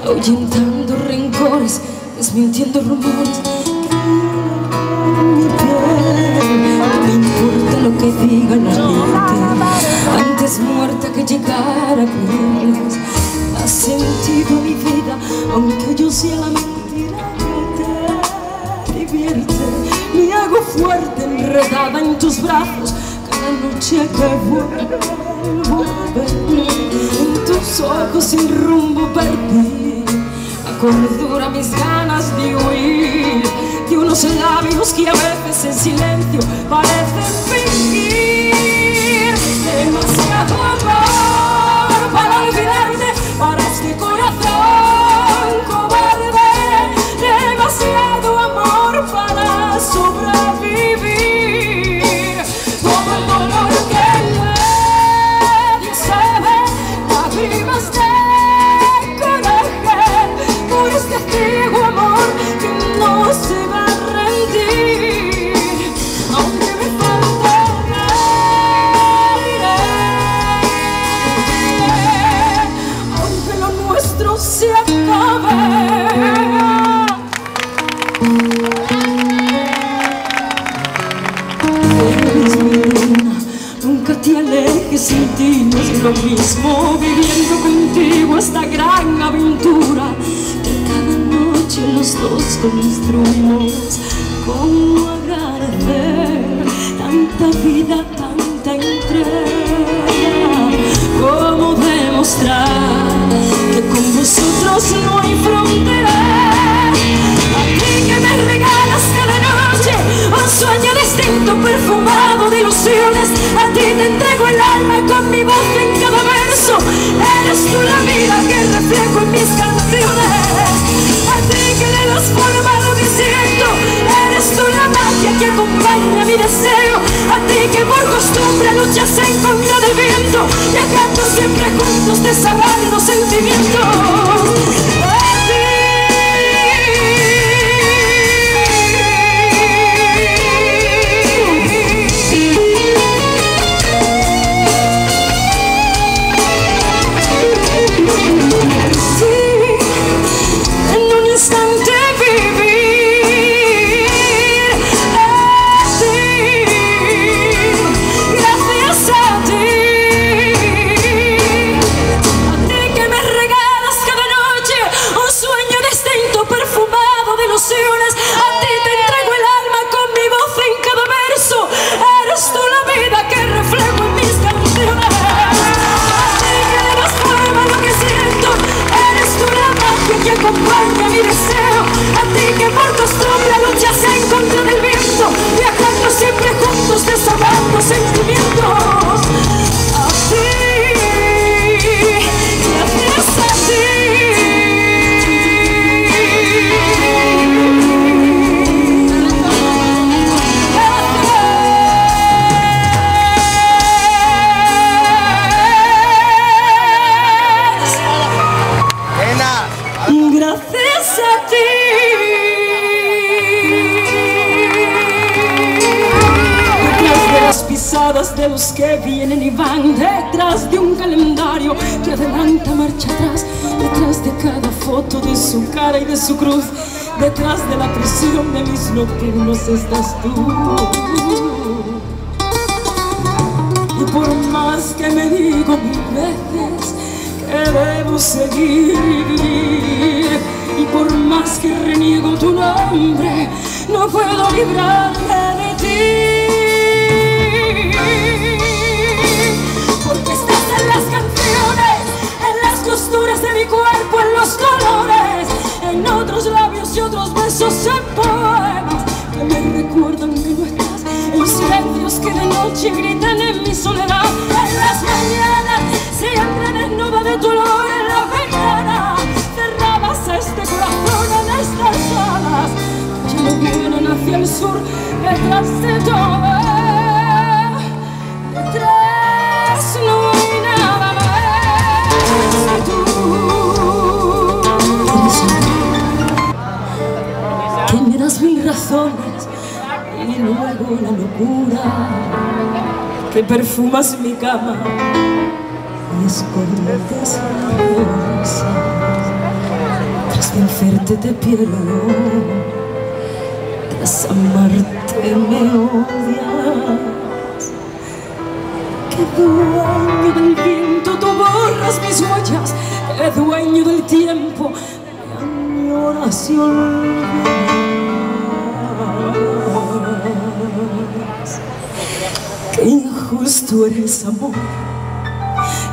ahuyentando rencores, desmintiendo rumores. No me importa lo que diga la gente, antes muerta que llegar a creerles. Has sentido mi vida, aunque yo sea la mentira que te divierte. Me hago fuerte enredada en tus brazos cada noche que vuelvo a ver. En tus ojos sin rumbo perdí la cordura, mis ganas de huir de unos labios que a veces en silencio parecen fingir. Demasiado amor para olvidarte, para este corazón cobarde. Demasiado amor para sobrevivir. Todo el dolor que nadie sabe, lágrimas de coraje, por este antiguo amor que no se va a rendir. Aunque me falte aire, aunque lo nuestro se acabe. Nunca te alejes, sin ti no es lo mismo, viviendo contigo esta gran aventura que cada noche los dos construimos. ¿Cómo agradecer tanta vida, tanta entrega? ¿Cómo demostrar que con vosotros no hay fronteras? A ti que me regalas cada noche un sueño distinto, perfumado de ilusiones. A ti te entrego el alma con mi voz en cada verso. Eres tú la vida que reflejo en mis canciones. A ti que le das forma a lo que siento. Eres tú la magia que acompaña mi deseo. A ti que por costumbre luchas en contra del viento, viajando siempre juntos, desahogando sentimientos. Acompaña mi deseo, a ti que por costumbre luchas en contra del viento, viajando siempre juntos, desahogando sentimientos. A ti, gracias a ti. Gracias a ti. Detrás de las pisadas de los que vienen y van, detrás de un calendario que adelanta marcha atrás, detrás de cada foto de su cara y de su cruz, detrás de la prisión de mis nocturnos estás tú. Y por más que me digo mil veces que debo seguir, y por más que reniego tu nombre, no puedo librarme de ti. Porque estás en las canciones, en las costuras de mi cuerpo, en los colores, en otros labios y otros besos, en poemas que me recuerdan que no estás, en los silencios que de noche gritan en mi soledad, en las mañanas siempre desnuda de tu olor en la ventana. Cerrabas este corazón en estas alas que ya no vienen hacia el sur, detrás de todo, detrás no hay nada más que tú. Que me das mil razones y luego la locura, que perfumas mi cama y escondes rosas. que al verte te pierdo, tras amarte me odias. Que dueño del viento tú borras mis huellas, que dueño del tiempo me añoras y olvidas. Qué injusto eres, amor,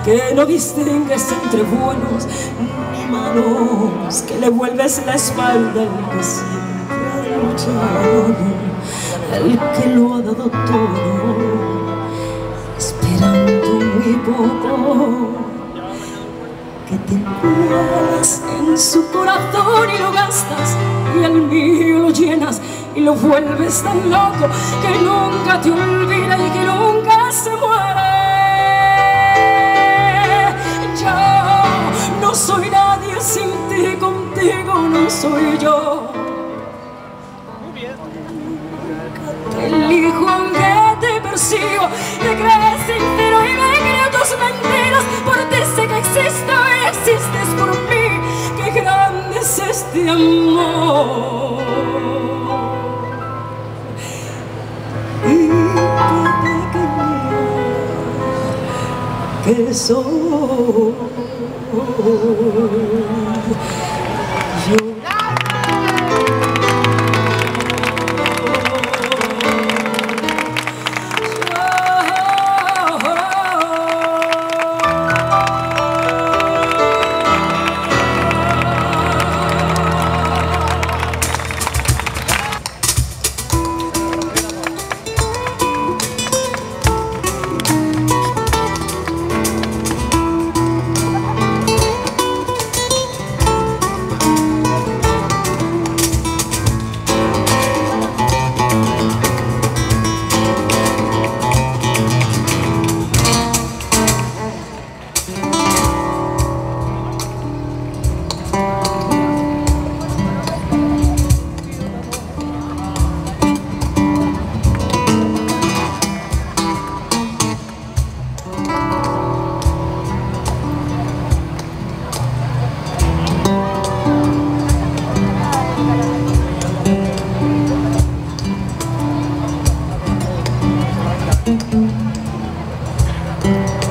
que no distingues entre buenos ni malos, que le vuelves la espalda al que siempre ha luchado, al que lo ha dado todo, esperando muy poco, que te cuelas en su corazón y lo gastas, y al mío lo llenas y lo vuelves tan loco que nunca te olvida y que nunca se muere. No soy nadie sin ti, contigo no soy yo. Te elijo aunque te persigo, te crees sincero y me creo tus mentiras. Por ti sé que existo y existes por mí. Qué grande es este amor. Y qué pequeña que soy.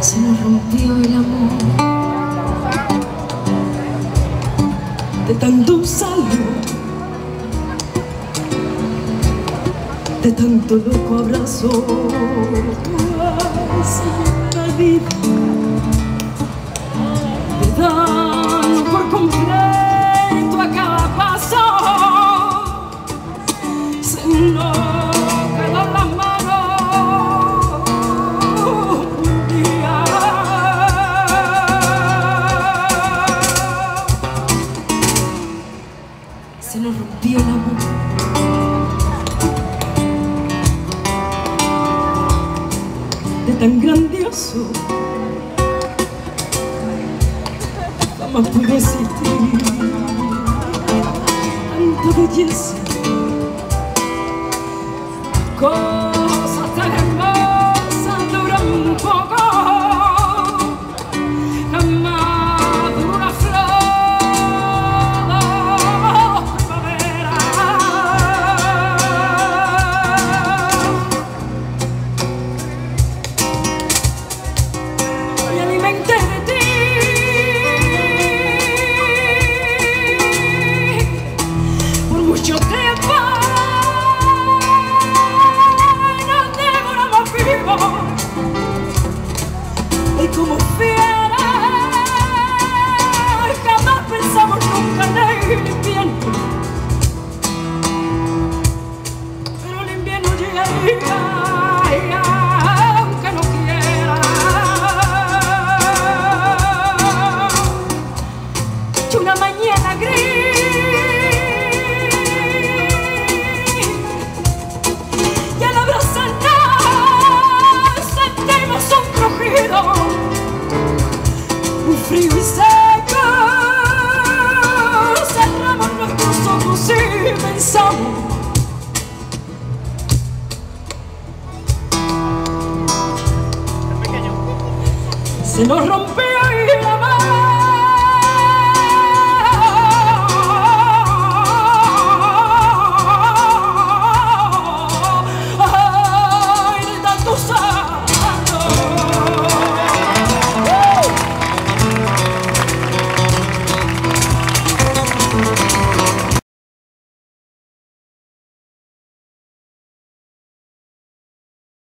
Se nos rompió el amor de tanto usarlo, de tanto loco abrazo. La vida de darlo por completo a cada paso, se nos quedó en las manos un día. Se nos rompió el amor de tan grandioso, jamás pudo existir tanta belleza, cosas tan hermosas duran un poco, jamás duró una flor primavera. Me alimenté de ti, por mucho tiempo nos devoramos vivos, y como fieras jamás pensamos nunca en el invierno, pero el invierno llega aunque no quiera. Y una mañana gris y al abrazarnos sentimos un crujido, un frío y seco. Cerramos nuestros ojos y pensamos, se nos rompió